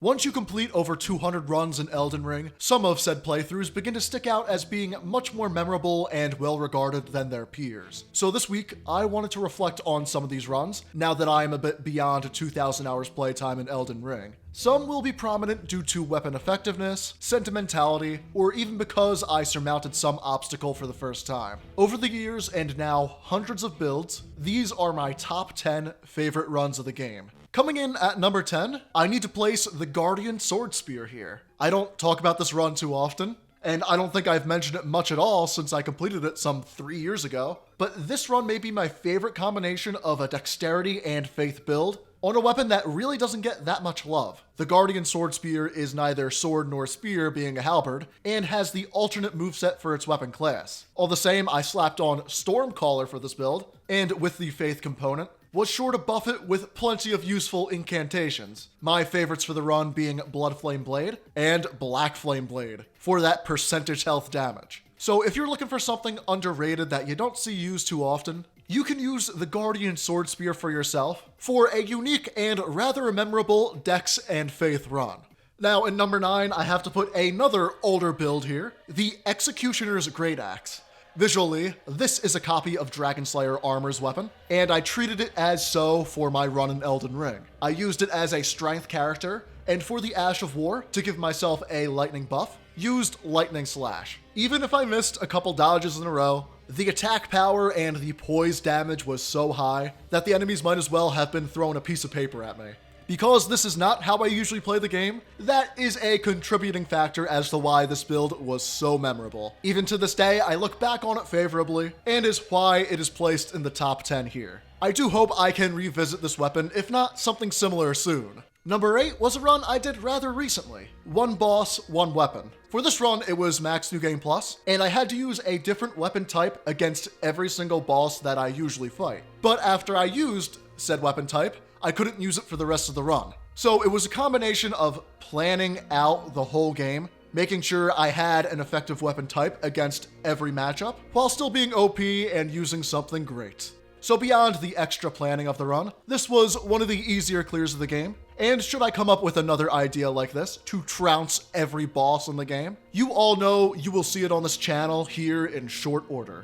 Once you complete over 200 runs in Elden Ring, some of said playthroughs begin to stick out as being much more memorable and well regarded than their peers. So this week, I wanted to reflect on some of these runs, now that I am a bit beyond 2,000 hours playtime in Elden Ring. Some will be prominent due to weapon effectiveness, sentimentality, or even because I surmounted some obstacle for the first time. Over the years and now hundreds of builds, these are my top 10 favorite runs of the game. Coming in at number 10, I need to place the Guardian Sword Spear here. I don't talk about this run too often, and I don't think I've mentioned it much at all since I completed it some 3 years ago, but this run may be my favorite combination of a dexterity and faith build on a weapon that really doesn't get that much love. The Guardian Sword Spear is neither sword nor spear, being a halberd, and has the alternate moveset for its weapon class. All the same, I slapped on Stormcaller for this build, and with the faith component, was sure to buff it with plenty of useful incantations. My favorites for the run being Blood Flame Blade and Black Flame Blade for that percentage health damage. So if you're looking for something underrated that you don't see used too often, you can use the Guardian Sword Spear for yourself for a unique and rather memorable Dex and Faith run. Now in number 9, I have to put another older build here, the Executioner's Great Axe. Visually, this is a copy of Dragonslayer Armor's weapon, and I treated it as so for my run in Elden Ring. I used it as a strength character, and for the Ash of War, to give myself a lightning buff, used Lightning Slash. Even if I missed a couple dodges in a row, the attack power and the poise damage was so high that the enemies might as well have been throwing a piece of paper at me. Because this is not how I usually play the game, that is a contributing factor as to why this build was so memorable. Even to this day, I look back on it favorably, and is why it is placed in the top 10 here. I do hope I can revisit this weapon, if not something similar soon. Number 8 was a run I did rather recently. One boss, one weapon. For this run, it was Max New Game Plus, and I had to use a different weapon type against every single boss that I usually fight. But after I used said weapon type, I couldn't use it for the rest of the run. So it was a combination of planning out the whole game, making sure I had an effective weapon type against every matchup, while still being OP and using something great. So beyond the extra planning of the run, this was one of the easier clears of the game, and should I come up with another idea like this to trounce every boss in the game, you all know you will see it on this channel here in short order.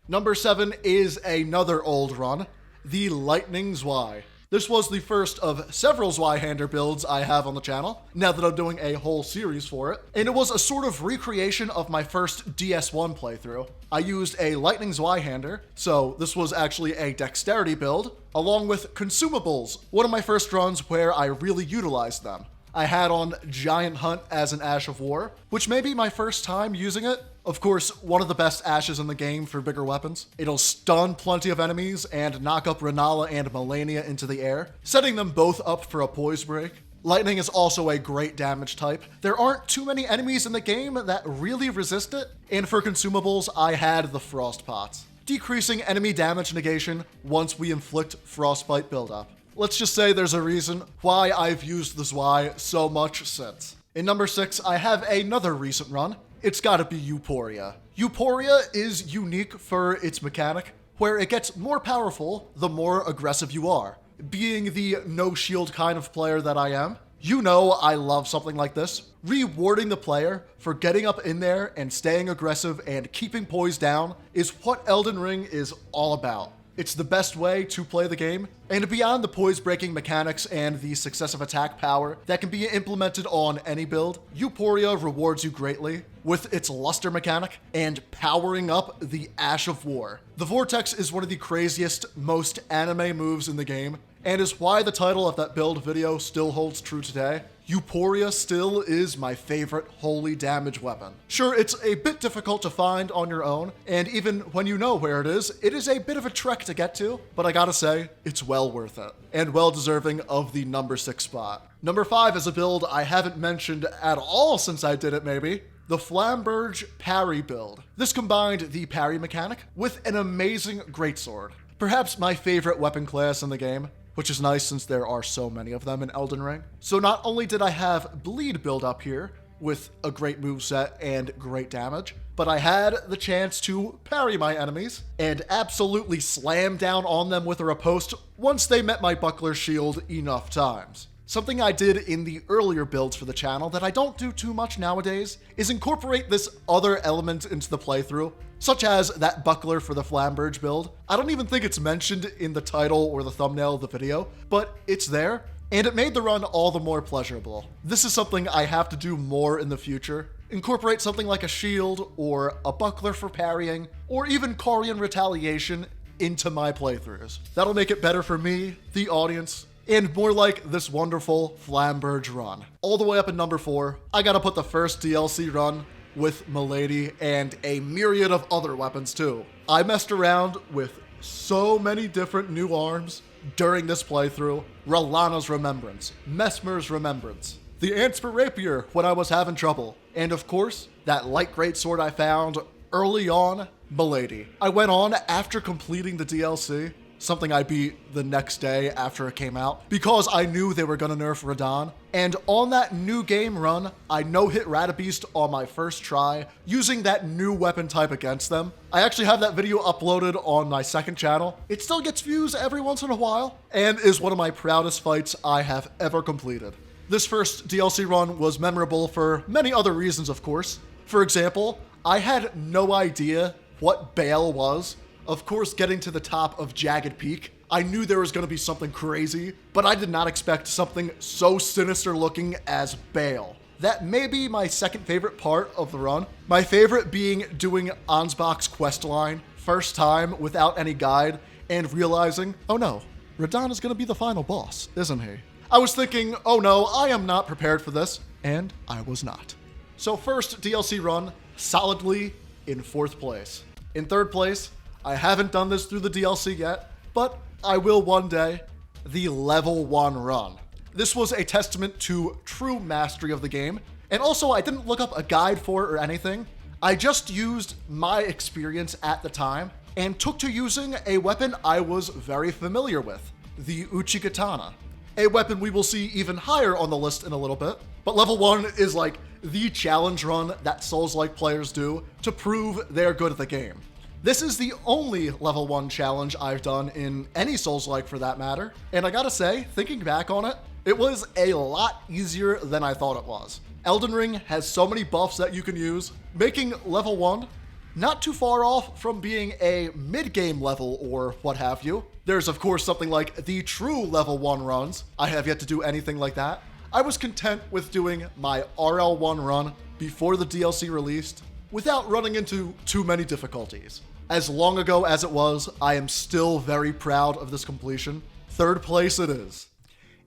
Number 7 is another old run, the Lightning Zwei. This was the first of several Zweihander builds I have on the channel, now that I'm doing a whole series for it, and it was a sort of recreation of my first DS1 playthrough. I used a Lightning Zweihander, so this was actually a dexterity build, along with consumables, one of my first runs where I really utilized them. I had on Giant Hunt as an Ash of War, which may be my first time using it. Of course, one of the best ashes in the game for bigger weapons. It'll stun plenty of enemies and knock up Renala and Melania into the air, setting them both up for a poise break. Lightning is also a great damage type. There aren't too many enemies in the game that really resist it, and for consumables, I had the Frost Pots, decreasing enemy damage negation once we inflict Frostbite buildup. Let's just say there's a reason why I've used the Zwei so much since. In number 6, I have another recent run. It's gotta be Euphoria. Euphoria is unique for its mechanic, where it gets more powerful the more aggressive you are. Being the no shield kind of player that I am, you know I love something like this. Rewarding the player for getting up in there and staying aggressive and keeping poise down is what Elden Ring is all about. It's the best way to play the game, and beyond the poise-breaking mechanics and the successive attack power that can be implemented on any build, Euphoria rewards you greatly with its luster mechanic and powering up the Ash of War. The Vortex is one of the craziest, most anime moves in the game, and is why the title of that build video still holds true today. Euphoria still is my favorite holy damage weapon. Sure, it's a bit difficult to find on your own, and even when you know where it is a bit of a trek to get to, but I gotta say, it's well worth it, and well deserving of the number 6 spot. Number 5 is a build I haven't mentioned at all since I did it maybe, the Flamberge Parry build. This combined the parry mechanic with an amazing greatsword. Perhaps my favorite weapon class in the game, which is nice since there are so many of them in Elden Ring. So not only did I have bleed build up here, with a great moveset and great damage, but I had the chance to parry my enemies and absolutely slam down on them with a riposte once they met my buckler shield enough times. Something I did in the earlier builds for the channel that I don't do too much nowadays is incorporate this other element into the playthrough, such as that buckler for the Flamberge build. I don't even think it's mentioned in the title or the thumbnail of the video, but it's there, and it made the run all the more pleasurable. This is something I have to do more in the future. Incorporate something like a shield, or a buckler for parrying, or even Corian retaliation into my playthroughs. That'll make it better for me, the audience, and more like this wonderful Flamberge run. All the way up in number 4, I gotta put the first DLC run with Milady and a myriad of other weapons too. I messed around with so many different new arms during this playthrough. R'Lana's Remembrance, Mesmer's Remembrance, the Anspir Rapier when I was having trouble, and of course, that light greatsword I found early on, Milady. I went on after completing the DLC, something I beat the next day after it came out, because I knew they were gonna nerf Radahn. And on that new game run, I no-hit Radabeast on my first try, using that new weapon type against them. I actually have that video uploaded on my second channel. It still gets views every once in a while, and is one of my proudest fights I have ever completed. This first DLC run was memorable for many other reasons, of course. For example, I had no idea what Bale was. Of course, getting to the top of Jagged Peak, I knew there was going to be something crazy, but I did not expect something so sinister looking as Bale. That may be my second favorite part of the run. My favorite being doing Ansbach's questline, first time without any guide, and realizing, oh no, Radahn is going to be the final boss, isn't he? I was thinking, oh no, I am not prepared for this, and I was not. So first DLC run, solidly in 4th place. In 3rd place, I haven't done this through the DLC yet, but I will one day, the level 1 run. This was a testament to true mastery of the game, and also I didn't look up a guide for it or anything. I just used my experience at the time, and took to using a weapon I was very familiar with, the Uchigatana. A weapon we will see even higher on the list in a little bit, but level 1 is like the challenge run that Souls-like players do to prove they're good at the game. This is the only level 1 challenge I've done in any Souls-like for that matter, and I gotta say, thinking back on it, it was a lot easier than I thought it was. Elden Ring has so many buffs that you can use, making level 1 not too far off from being a mid-game level or what have you. There's of course something like the true level 1 runs. I have yet to do anything like that. I was content with doing my RL1 run before the DLC released, without running into too many difficulties. As long ago as it was, I am still very proud of this completion. 3rd place it is.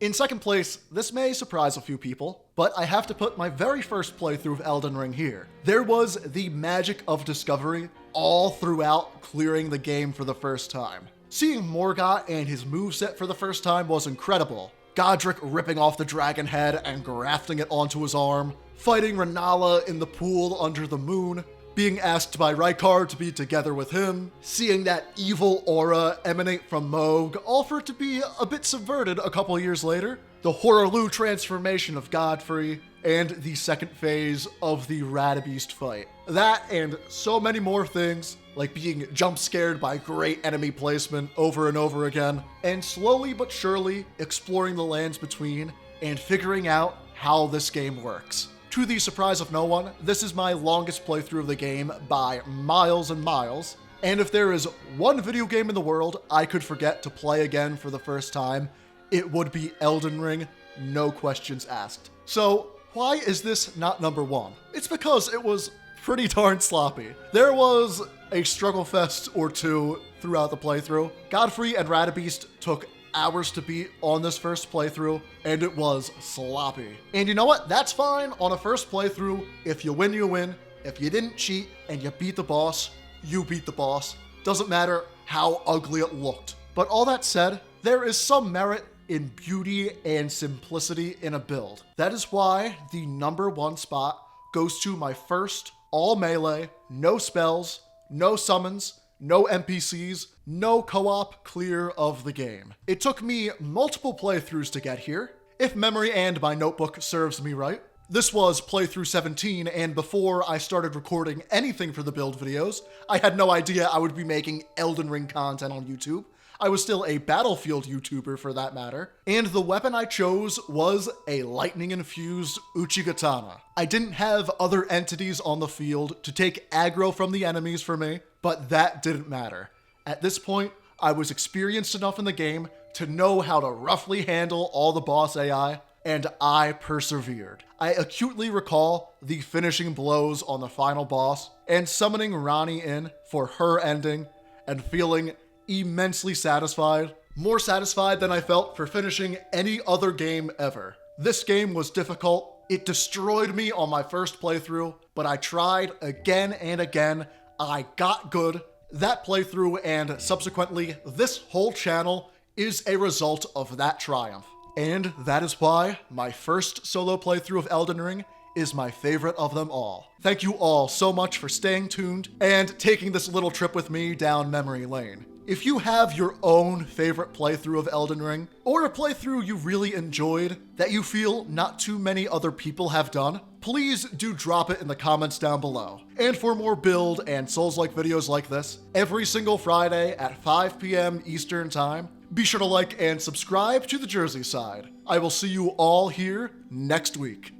In 2nd place, this may surprise a few people, but I have to put my very first playthrough of Elden Ring here. There was the magic of discovery all throughout clearing the game for the first time. Seeing Morgott and his moveset for the first time was incredible. Godric ripping off the dragon head and grafting it onto his arm, fighting Renala in the pool under the moon, being asked by Rykard to be together with him, seeing that evil aura emanate from Mohg, all for it to be a bit subverted a couple years later, the Horaloo transformation of Godfrey, and the 2nd phase of the Radabeast fight. That and so many more things, like being jump scared by great enemy placement over and over again, and slowly but surely exploring the lands between and figuring out how this game works. To the surprise of no one, this is my longest playthrough of the game by miles and miles, and if there is one video game in the world I could forget to play again for the first time, it would be Elden Ring, no questions asked. So why is this not number 1? It's because it was pretty darn sloppy. There was a struggle fest or two throughout the playthrough. Godfrey and Radabeast took hours to beat on this first playthrough, and it was sloppy. And you know what? That's fine on a first playthrough. If you win, you win. If you didn't cheat and you beat the boss, you beat the boss. Doesn't matter how ugly it looked. But all that said, there is some merit in beauty and simplicity in a build. That is why the number 1 spot goes to my first all melee, no spells, no summons, no NPCs, no co-op clear of the game. It took me multiple playthroughs to get here, if memory and my notebook serves me right. This was playthrough 17, and before I started recording anything for the build videos, I had no idea I would be making Elden Ring content on YouTube. I was still a Battlefield YouTuber for that matter, and the weapon I chose was a lightning-infused Uchigatana. I didn't have other entities on the field to take aggro from the enemies for me, but that didn't matter. At this point, I was experienced enough in the game to know how to roughly handle all the boss AI, and I persevered. I acutely recall the finishing blows on the final boss and summoning Rani in for her ending and feeling immensely satisfied. More satisfied than I felt for finishing any other game ever. This game was difficult. It destroyed me on my first playthrough, but I tried again and again. I got good. That playthrough and subsequently this whole channel is a result of that triumph. And that is why my first solo playthrough of Elden Ring is my favorite of them all. Thank you all so much for staying tuned and taking this little trip with me down memory lane. If you have your own favorite playthrough of Elden Ring, or a playthrough you really enjoyed that you feel not too many other people have done, please do drop it in the comments down below. And for more build and Souls-like videos like this, every single Friday at 5 p.m. Eastern Time, be sure to like and subscribe to The Jersey Side. I will see you all here next week.